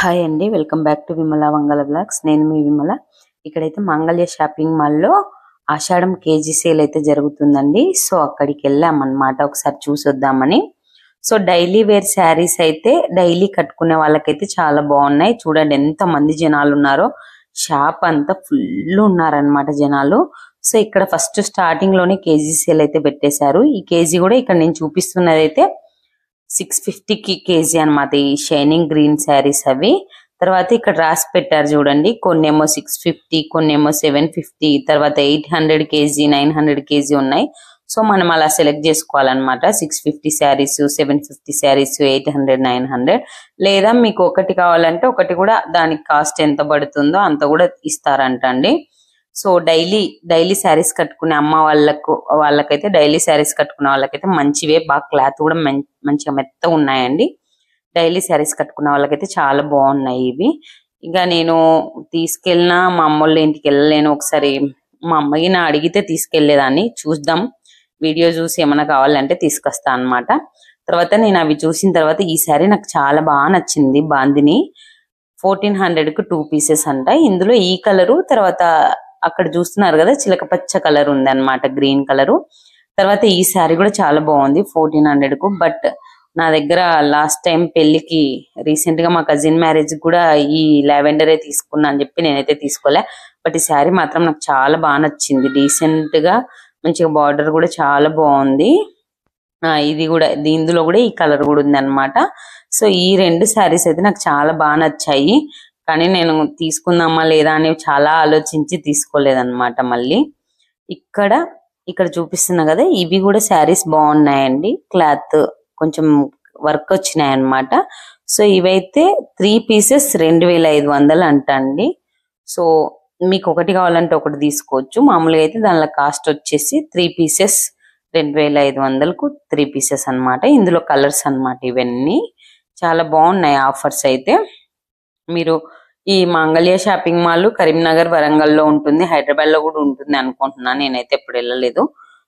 Hi అండి, welcome back to Vimala Vangala blogs. నేను మీ విమల. ఇక్కడైతే మంగళ్య షాపింగ్ మాల్లో ఆషాఢం కేజీ సేల్ అయితే జరుగుతుందండి. సో అక్కడికి వెళ్ళామన్నమాట, ఒకసారి చూసొద్దామని. సో డైలీ వేర్ శారీస్ అయితే డైలీ కట్టుకునే వాళ్ళకైతే చాలా బాగున్నాయి. చూడండి ఎంత మంది జనాలు ఉన్నారో, షాప్ అంతా ఫుల్ ఉన్నారనమాట జనాలు. సో ఇక్కడ ఫస్ట్ స్టార్టింగ్ లోనే కేజీ సేల్ అయితే పెట్టేశారు. ఈ కేజీ కూడా ఇక్కడ నేను చూపిస్తున్నది అయితే 650కి కేజీ అనమాట. ఈ షైనింగ్ గ్రీన్ శారీస్ అవి. తర్వాత ఇక్కడ రాసి పెట్టారు చూడండి, కొన్నేమో 650, కొన్నేమో 750, తర్వాత 800 కేజీ, 900 కేజీ ఉన్నాయి. సో మనం అలా సెలెక్ట్ చేసుకోవాలన్నమాట. 650 శారీస్, 750 శారీస్, 800, 900, లేదా మీకు ఒకటి కావాలంటే ఒకటి కూడా దానికి కాస్ట్ ఎంత పడుతుందో అంత కూడా ఇస్తారంట అండి. సో డైలీ శారీస్ కట్టుకునే అమ్మ వాళ్ళకైతే డైలీ శారీస్ కట్టుకునే వాళ్ళకైతే మంచివే, బాగా క్లాత్ కూడా మంచిగా మెత్తగా ఉన్నాయండి. డైలీ శారీస్ కట్టుకునే వాళ్ళకైతే చాలా బాగున్నాయి ఇవి. ఇక నేను తీసుకెళ్ళినా మా అమ్మోళ్ళ ఇంటికి వెళ్ళలేను. ఒకసారి మా అమ్మకి నా అడిగితే తీసుకెళ్లేదాన్ని. చూద్దాం, వీడియో చూసి ఏమైనా కావాలంటే తీసుకొస్తా అనమాట. తర్వాత నేను అవి చూసిన తర్వాత ఈ శారీ నాకు చాలా బాగా నచ్చింది. బాందిని 1400కు 2 పీసెస్ అంట. ఇందులో ఈ కలరు, తర్వాత అక్కడ చూస్తున్నారు కదా చిలక పచ్చ కలర్ ఉంది అనమాట, గ్రీన్ కలరు. తర్వాత ఈ శారీ కూడా చాలా బాగుంది 1400కు. బట్ నా దగ్గర లాస్ట్ టైం పెళ్లికి రీసెంట్ గా మా కజిన్ మ్యారేజ్ కూడా ఈ లావెండరే తీసుకున్నా అని చెప్పి నేనైతే తీసుకోలే. బట్ ఈ శారీ మాత్రం నాకు చాలా బాగా నచ్చింది. డీసెంట్ గా మంచిగా బార్డర్ కూడా చాలా బాగుంది. ఇది కూడా ఇందులో కూడా ఈ కలర్ కూడా ఉంది అనమాట. సో ఈ రెండు శారీస్ అయితే నాకు చాలా బాగా నచ్చాయి. కానీ నేను తీసుకుందామా లేదా అని చాలా ఆలోచించి తీసుకోలేదన్నమాట. మళ్ళీ ఇక్కడ చూపిస్తున్నా కదా, ఇవి కూడా శారీస్ బాగున్నాయండి. క్లాత్ కొంచెం వర్క్ వచ్చినాయి అన్నమాట. సో ఇవైతే 3 పీసెస్ 2500 అంట అండి. సో మీకు ఒకటి కావాలంటే ఒకటి తీసుకోవచ్చు. మామూలుగా అయితే దానిలో కాస్ట్ వచ్చేసి 3 పీసెస్ 2500కు 3 పీసెస్ అనమాట. ఇందులో కలర్స్ అన్నమాట. ఇవన్నీ చాలా బాగున్నాయి ఆఫర్స్ అయితే. మీరు ఈ మంగళ్య షాపింగ్ మాల్ కరీంనగర్, వరంగల్లో ఉంటుంది, హైదరాబాద్ లో కూడా ఉంటుంది అనుకుంటున్నాను. నేనైతే ఎప్పుడు వెళ్ళలేదు.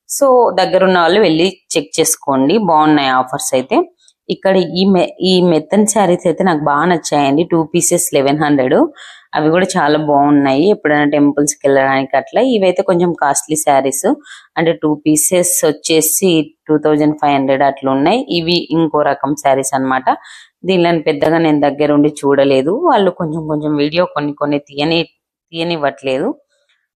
సో దగ్గరున్న వాళ్ళు వెళ్ళి చెక్ చేసుకోండి, బాగున్నాయి ఆఫర్స్ అయితే. ఇక్కడ ఈ మెత్తన్ శారీస్ అయితే నాకు బాగా నచ్చాయండి. 2 పీసెస్ 1100. అవి కూడా చాలా బాగున్నాయి ఎప్పుడైనా టెంపుల్స్ కి వెళ్ళడానికి అట్లా. ఇవైతే కొంచెం కాస్ట్లీ శారీస్, అంటే 2 పీసెస్ వచ్చేసి 2500 అట్లా ఉన్నాయి. ఇవి ఇంకో రకం శారీస్ అన్నమాట. దీనిలో పెద్దగా నేను దగ్గరుండి చూడలేదు. వాళ్ళు కొంచెం వీడియో కొన్ని తీయనివ్వట్లేదు.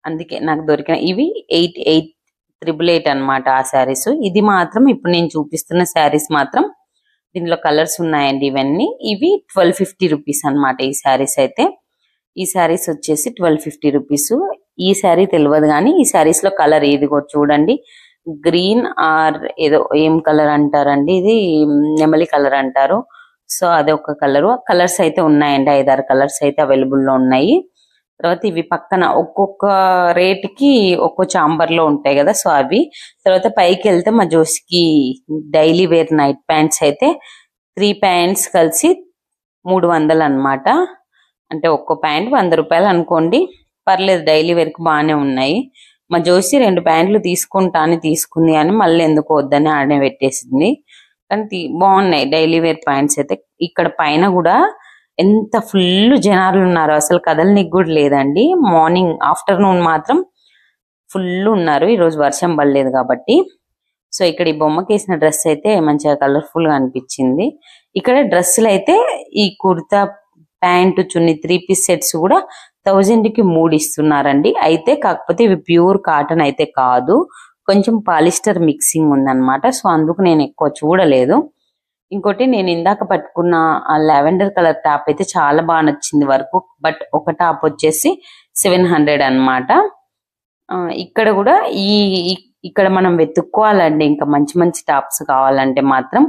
అందుకే నాకు దొరికిన ఇవి 888 అన్నమాట ఆ శారీస్. ఇది మాత్రం ఇప్పుడు నేను చూపిస్తున్న శారీస్ మాత్రం దీనిలో కలర్స్ ఉన్నాయండి. ఇవి 1250 రూపీస్ అనమాట. ఈ శారీస్ అయితే, ఈ శారీస్ వచ్చేసి 1250 రూపీస్. ఈ శారీ తెలియదు కానీ ఈ శారీస్ లో కలర్ ఇదిగో చూడండి, గ్రీన్ ఆర్ ఏదో ఏం కలర్ అంటారండి, ఇది నెమలి కలర్ అంటారు. సో అదే ఒక కలరు. కలర్స్ అయితే ఉన్నాయండి, 5-6 కలర్స్ అయితే అవైలబుల్ లో ఉన్నాయి. తర్వాత ఇవి పక్కన ఒక్కొక్క రేట్ కి ఒక్కో చాంబర్ లో ఉంటాయి కదా, సో అవి. తర్వాత పైకి వెళ్తే మా జోసికి డైలీ వేర్ నైట్ ప్యాంట్స్ అయితే 3 ప్యాంట్స్ కలిసి 300 అన్నమాట. అంటే ఒక్కో ప్యాంట్ 100 రూపాయలు అనుకోండి, పర్లేదు, డైలీ వేర్ కి బాగానే ఉన్నాయి. మా జోసి 2 ప్యాంట్లు తీసుకుంటా అని తీసుకుంది, అని మళ్ళీ ఎందుకు వద్దని ఆడనే పెట్టేసింది. కానీ బాగున్నాయి డైలీ వేర్ ప్యాంట్స్ అయితే. ఇక్కడ పైన కూడా ఎంత ఫుల్ జనాలు ఉన్నారు, అసలు కదలనికి కూడా లేదండి. మార్నింగ్ ఆఫ్టర్నూన్ మాత్రం ఫుల్ ఉన్నారు, ఈరోజు వర్షం పడలేదు కాబట్టి. సో ఇక్కడ ఈ బొమ్మకి వేసిన డ్రెస్ అయితే మంచిగా కలర్ఫుల్ గా అనిపించింది. ఇక్కడ డ్రెస్సులు అయితే ఈ కుర్తా, ప్యాంటు, చున్నీ 3 పీస్ సెట్స్ కూడా 1000కి 3 ఇస్తున్నారండి. అయితే కాకపోతే ఇవి ప్యూర్ కాటన్ అయితే కాదు, కొంచెం పాలిస్టర్ మిక్సింగ్ ఉందన్నమాట. సో అందుకు నేను ఎక్కువ చూడలేదు. ఇంకోటి నేను ఇందాక పట్టుకున్న ఆ లావెండర్ కలర్ టాప్ అయితే చాలా బాగా నచ్చింది వరకు. బట్ ఒక టాప్ వచ్చేసి 700 అన్నమాట. ఇక్కడ కూడా ఇక్కడ మనం వెతుక్కోవాలండి. ఇంకా మంచి టాప్స్ కావాలంటే మాత్రం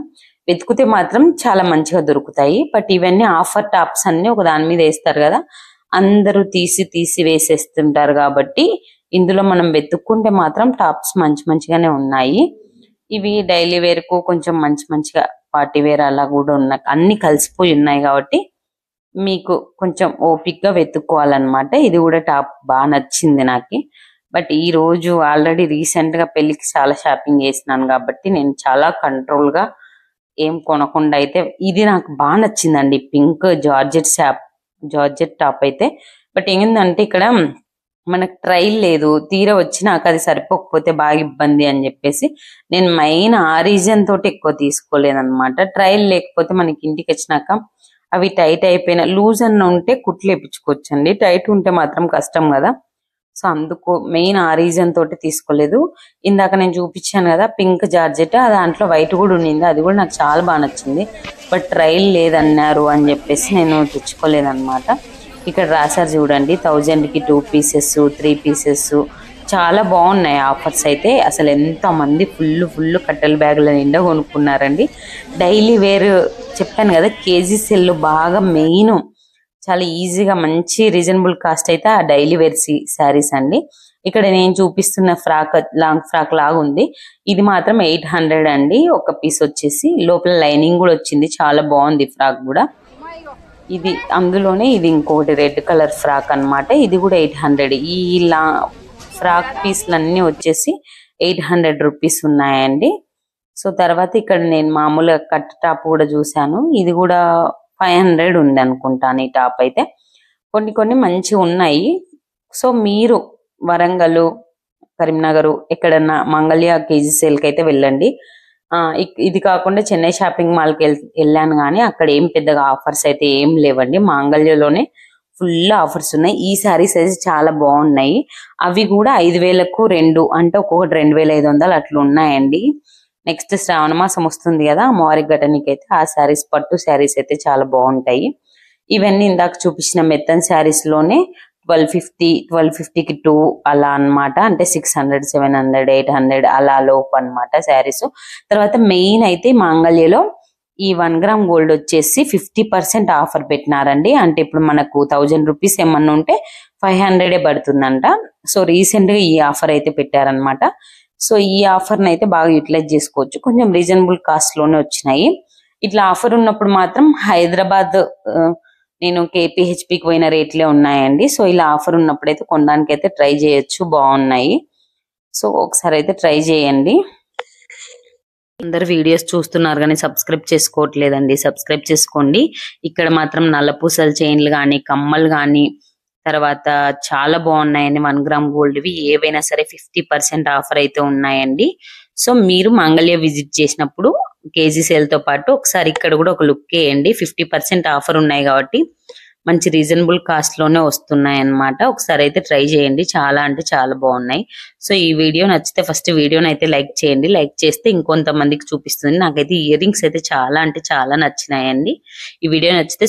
వెతుకుతే మాత్రం చాలా మంచిగా దొరుకుతాయి. బట్ ఇవన్నీ ఆఫర్ టాప్స్ అన్ని ఒక దాని మీద వేస్తారు కదా, అందరూ తీసి వేసేస్తుంటారు కాబట్టి ఇందులో మనం వెతుక్కుంటే మాత్రం టాప్స్ మంచిగానే ఉన్నాయి. ఇవి డైలీ వేర్ కు కొంచెం మంచిగా పార్టీ వేర్ అలా కూడా ఉన్నాయి, అన్ని కలిసిపోయి ఉన్నాయి కాబట్టి మీకు కొంచెం ఓపిక్ గా వెతుక్కోవాలన్నమాట. ఇది కూడా టాప్ బాగా నచ్చింది నాకు. బట్ ఈ రోజు ఆల్రెడీ రీసెంట్ గా పెళ్లికి చాలా షాపింగ్ చేసినాను కాబట్టి నేను చాలా కంట్రోల్ గా ఏం కొనకుండా అయితే ఇది నాకు బాగా నచ్చిందండి. పింక్ జార్జెట్ టాప్ అయితే. బట్ ఏంటంటే ఇక్కడ మనకు ట్రైల్ లేదు, తీర వచ్చి నాకు అది సరిపోకపోతే బాగా ఇబ్బంది అని చెప్పేసి నేను మెయిన్ ఆ రీజన్ తోటి ఎక్కువ తీసుకోలేదన్నమాట. ట్రైల్ లేకపోతే మనకి ఇంటికి వచ్చినాక అవి టైట్ అయిపోయిన లూజ్ అన్న ఉంటే కుట్లు వేయించుకోవచ్చండి, టైట్ ఉంటే మాత్రం కష్టం కదా. సో అందుకు మెయిన్ ఆ రీజన్ తోటి తీసుకోలేదు. ఇందాక నేను చూపించాను కదా పింక్ జార్జెట్, దాంట్లో వైట్ కూడా ఉండింది, అది కూడా నాకు చాలా బాగా నచ్చింది. బట్ ట్రైల్ లేదన్నారు అని చెప్పేసి నేను తెచ్చుకోలేదన్నమాట. ఇక్కడ రాశారు చూడండి 1000కి 2 పీసెస్ 3 పీసెస్ చాలా బాగున్నాయి ఆఫర్స్ అయితే. అసలు ఎంత మంది ఫుల్ కట్టెల బ్యాగుల నిండా కొనుక్కున్నారండి. డైలీ వేర్ చెప్పాను కదా కేజీ సెల్ బాగా మెయిన్, చాలా ఈజీగా మంచి రీజనబుల్ కాస్ట్ అయితే ఆ డైలీ వేర్ శారీస్ అండి. ఇక్కడ నేను చూపిస్తున్న ఫ్రాక్ లాంగ్ ఫ్రాక్ లాగా ఉంది, ఇది మాత్రం 800 అండి. ఒక పీస్ వచ్చేసి లోపల లైనింగ్ కూడా వచ్చింది, చాలా బాగుంది ఫ్రాక్ కూడా. ఇది అందులోనే ఇది ఇంకొకటి రెడ్ కలర్ ఫ్రాక్ అన్నమాట, ఇది కూడా 800. ఈ ఫ్రాక్ పీస్లు అన్నీ వచ్చేసి 800 రూపీస్ ఉన్నాయండి. సో తర్వాత ఇక్కడ నేను మామూలుగా కట్ టాప్ కూడా చూసాను, ఇది కూడా 500 ఉంది అనుకుంటాను ఈ టాప్ అయితే. కొన్ని మంచిగా ఉన్నాయి. సో మీరు వరంగల్, కరీంనగర్ ఎక్కడన్నా మంగళ్య కేజీ సేల్ కి అయితే వెళ్ళండి. ఇది కాకుండా చెన్నై షాపింగ్ మాల్ కి వెళ్ళాను కానీ అక్కడ ఏం పెద్దగా ఆఫర్స్ అయితే ఏం లేవండి. మంగళ్యలోనే ఫుల్ ఆఫర్స్ ఉన్నాయి. ఈ సారీస్ అయితే చాలా బాగున్నాయి. అవి కూడా 5000కు 2 అంటే ఒక్కొక్కటి 2500 అట్లా ఉన్నాయండి. నెక్స్ట్ శ్రావణ మాసం వస్తుంది కదా, అమ్మవారి ఘటనకి అయితే ఆ శారీస్ పట్టు శారీస్ అయితే చాలా బాగుంటాయి. ఇవన్నీ ఇందాక చూపించిన మెత్తన్ శారీస్ లోనే 1250కి 2 అలా అన్నమాట. అంటే 600 700 800 అలా లోపు అన్నమాట శారీస్. తర్వాత మెయిన్ అయితే మాంగళ్యలో ఈ 1 గ్రామ్ గోల్డ్ వచ్చేసి 50% ఆఫర్ పెట్టినారండి. అంటే ఇప్పుడు మనకు 1000 రూపీస్ ఏమన్నా ఉంటే 500 పడుతుందంట. సో రీసెంట్ గా ఈ ఆఫర్ అయితే పెట్టారనమాట. సో ఈ ఆఫర్ అయితే బాగా యూటిలైజ్ చేసుకోవచ్చు, కొంచెం రీజనబుల్ కాస్ట్ లోనే వచ్చినాయి. ఇట్లా ఆఫర్ ఉన్నప్పుడు మాత్రం హైదరాబాద్ నేను కేపీహెచ్పికి పోయిన రేట్లే ఉన్నాయండి. సో ఇలా ఆఫర్ ఉన్నప్పుడు అయితే కొనడానికి అయితే ట్రై చేయొచ్చు, బాగున్నాయి. సో ఒకసారి అయితే ట్రై చేయండి. అందరు వీడియోస్ చూస్తున్నారు కానీ సబ్స్క్రైబ్ చేసుకోవట్లేదండి, సబ్స్క్రైబ్ చేసుకోండి. ఇక్కడ మాత్రం నల్లపూసల చైన్లు కానీ కమ్మలు కానీ తర్వాత చాలా బాగున్నాయండి. 1 గ్రామ్ గోల్డ్వి ఏవైనా సరే 50% ఆఫర్ అయితే ఉన్నాయండి. సో మీరు మంగళ్య విజిట్ చేసినప్పుడు కేజీ సేల్ తో పాటు ఒకసారి ఇక్కడ కూడా ఒక లుక్ వేయండి. 50% ఆఫర్ ఉన్నాయి కాబట్టి మంచి రీజనబుల్ కాస్ట్ లోనే వస్తున్నాయి అన్నమాట. ఒకసారి అయితే ట్రై చేయండి, చాలా అంటే చాలా బాగున్నాయి. సో ఈ వీడియో నచ్చితే ఫస్ట్ వీడియోని అయితే లైక్ చేయండి, లైక్ చేస్తే ఇంకొంతమందికి చూపిస్తుంది. నాకైతే ఇయర్ రింగ్స్ అయితే చాలా అంటే చాలా నచ్చినాయండి. ఈ వీడియో నచ్చితే